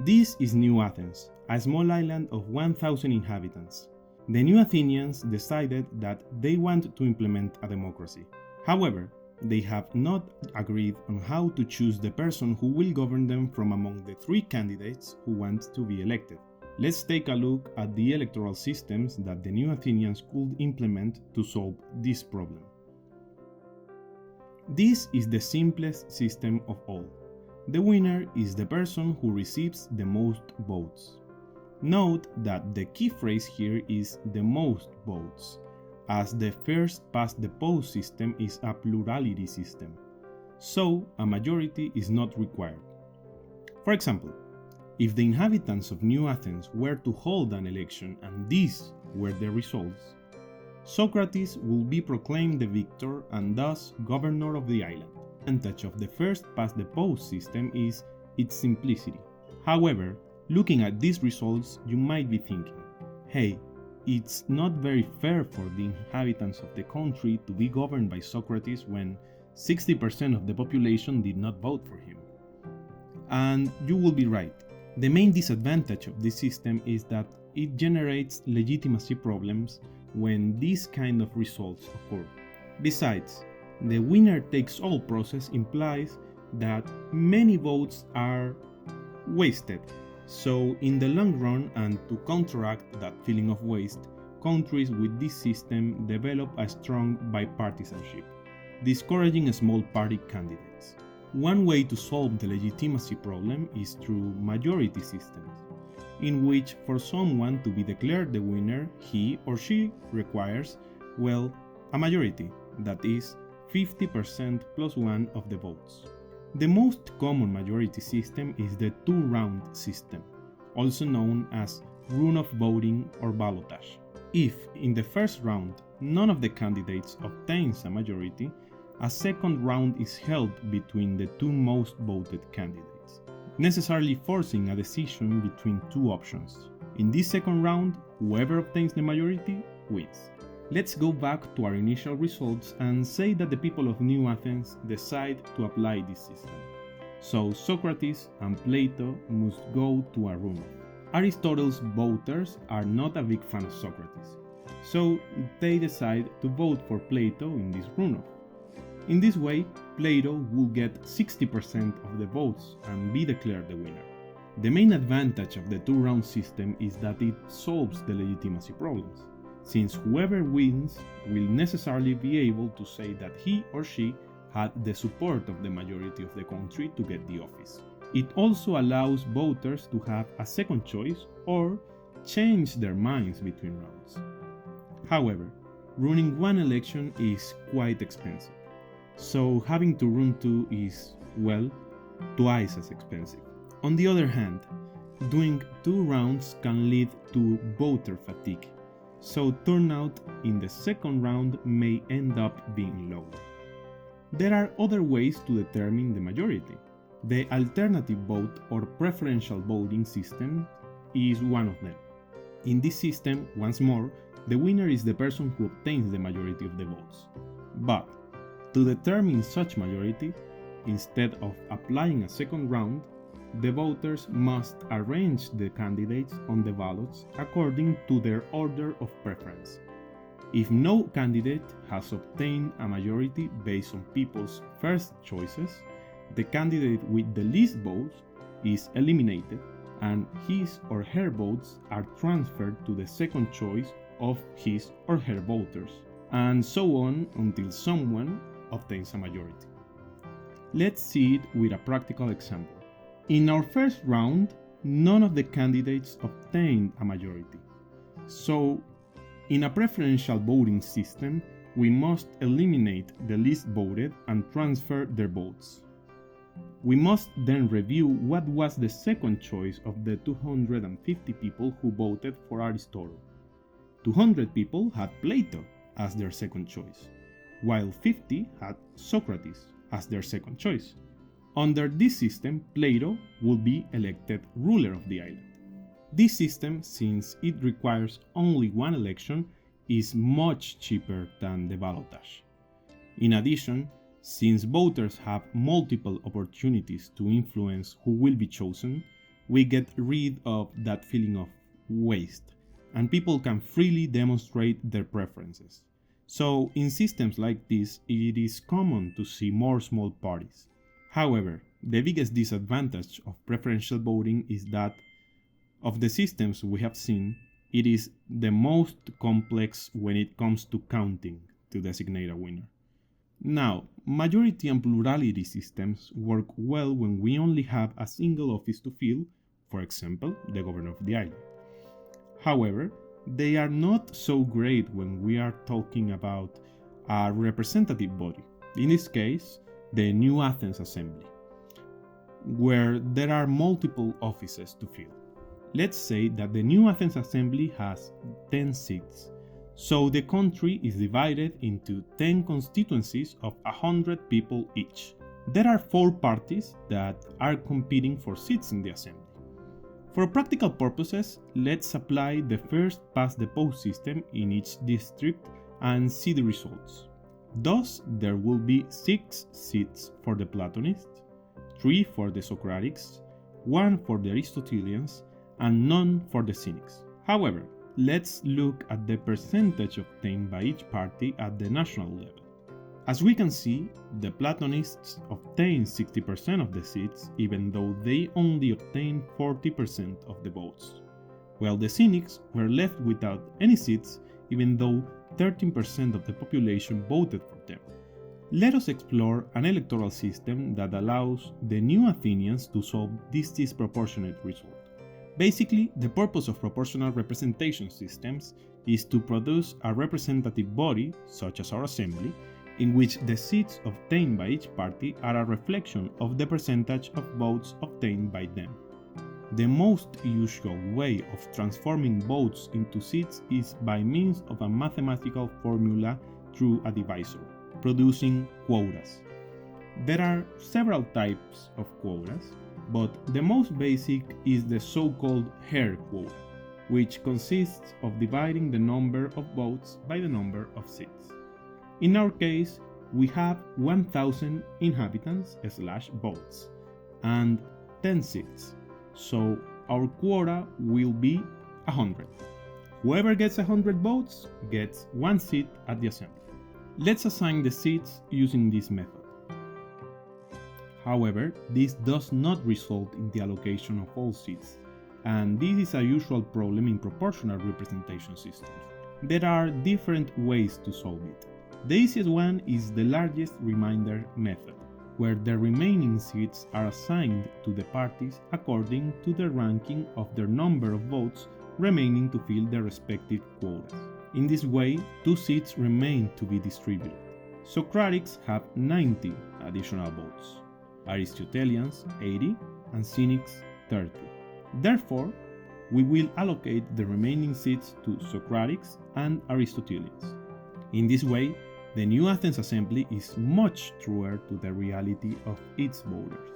This is New Athens, a small island of 1,000 inhabitants. The New Athenians decided that they want to implement a democracy. However, they have not agreed on how to choose the person who will govern them from among the three candidates who want to be elected. Let's take a look at the electoral systems that the New Athenians could implement to solve this problem. This is the simplest system of all. The winner is the person who receives the most votes. Note that the key phrase here is the most votes, as the first past the post system is a plurality system, so a majority is not required. For example, if the inhabitants of New Athens were to hold an election and these were the results, Socrates will be proclaimed the victor and thus governor of the island. The advantage of the first past the post system is its simplicity. However, looking at these results, you might be thinking, hey, it's not very fair for the inhabitants of the country to be governed by Socrates when 60% of the population did not vote for him. And you will be right. The main disadvantage of this system is that it generates legitimacy problems when these kind of results occur. Besides, the winner-takes-all process implies that many votes are wasted. So in the long run, and to counteract that feeling of waste, countries with this system develop a strong bipartisanship, discouraging small party candidates. One way to solve the legitimacy problem is through majority systems, in which for someone to be declared the winner, he or she requires, well, a majority, that is 50% plus 1 of the votes. The most common majority system is the two-round system, also known as runoff voting or ballotage. If, in the first round, none of the candidates obtains a majority, a second round is held between the two most voted candidates, necessarily forcing a decision between two options. In this second round, whoever obtains the majority wins. Let's go back to our initial results and say that the people of New Athens decide to apply this system. So Socrates and Plato must go to a runoff. Aristotle's voters are not a big fan of Socrates, so they decide to vote for Plato in this runoff. In this way, Plato will get 60% of the votes and be declared the winner. The main advantage of the two-round system is that it solves the legitimacy problems, since whoever wins will necessarily be able to say that he or she had the support of the majority of the country to get the office. It also allows voters to have a second choice or change their minds between rounds. However, running one election is quite expensive, so having to run two is, well, twice as expensive. On the other hand, doing two rounds can lead to voter fatigue, so turnout in the second round may end up being low. There are other ways to determine the majority. The alternative vote or preferential voting system is one of them. In this system, once more, the winner is the person who obtains the majority of the votes. But to determine such majority, instead of applying a second round, the voters must arrange the candidates on the ballots according to their order of preference. If no candidate has obtained a majority based on people's first choices, the candidate with the least votes is eliminated and his or her votes are transferred to the second choice of his or her voters, and so on until someone obtains a majority. Let's see it with a practical example. In our first round, none of the candidates obtained a majority. So, in a preferential voting system, we must eliminate the least voted and transfer their votes. We must then review what was the second choice of the 250 people who voted for Aristotle. 200 people had Plato as their second choice, while 50 had Socrates as their second choice. Under this system, Plato would be elected ruler of the island. This system, since it requires only one election, is much cheaper than the ballotage. In addition, since voters have multiple opportunities to influence who will be chosen, we get rid of that feeling of waste, and people can freely demonstrate their preferences. So, in systems like this, it is common to see more small parties. However, the biggest disadvantage of preferential voting is that, of the systems we have seen, it is the most complex when it comes to counting to designate a winner. Now, majority and plurality systems work well when we only have a single office to fill, for example, the governor of the island. However, they are not so great when we are talking about a representative body, in this case, the New Athens Assembly, where there are multiple offices to fill. Let's say that the New Athens Assembly has 10 seats, so the country is divided into 10 constituencies of 100 people each. There are 4 parties that are competing for seats in the assembly. For practical purposes, let's apply the first past the post system in each district and see the results. Thus, there will be 6 seats for the Platonists, 3 for the Socratics, 1 for the Aristotelians, and none for the Cynics. However, let's look at the percentage obtained by each party at the national level. As we can see, the Platonists obtained 60% of the seats, even though they only obtained 40% of the votes, while the Cynics were left without any seats, even though 13% of the population voted for them. Let us explore an electoral system that allows the new Athenians to solve this disproportionate result. Basically, the purpose of proportional representation systems is to produce a representative body, such as our assembly, in which the seats obtained by each party are a reflection of the percentage of votes obtained by them. The most usual way of transforming votes into seats is by means of a mathematical formula through a divisor, producing quotas. There are several types of quotas, but the most basic is the so-called Hare quota, which consists of dividing the number of votes by the number of seats. In our case, we have 1,000 inhabitants/votes and 10 seats, so our quota will be 100. Whoever gets 100 votes gets 1 seat at the assembly. Let's assign the seats using this method. However, this does not result in the allocation of all seats, and this is a usual problem in proportional representation systems. There are different ways to solve it. The easiest one is the largest remainder method, where the remaining seats are assigned to the parties according to the ranking of their number of votes remaining to fill their respective quotas. In this way, 2 seats remain to be distributed. Socratics have 90 additional votes, Aristotelians 80, and Cynics 30. Therefore, we will allocate the remaining seats to Socratics and Aristotelians. In this way, the New Athens Assembly is much truer to the reality of its voters.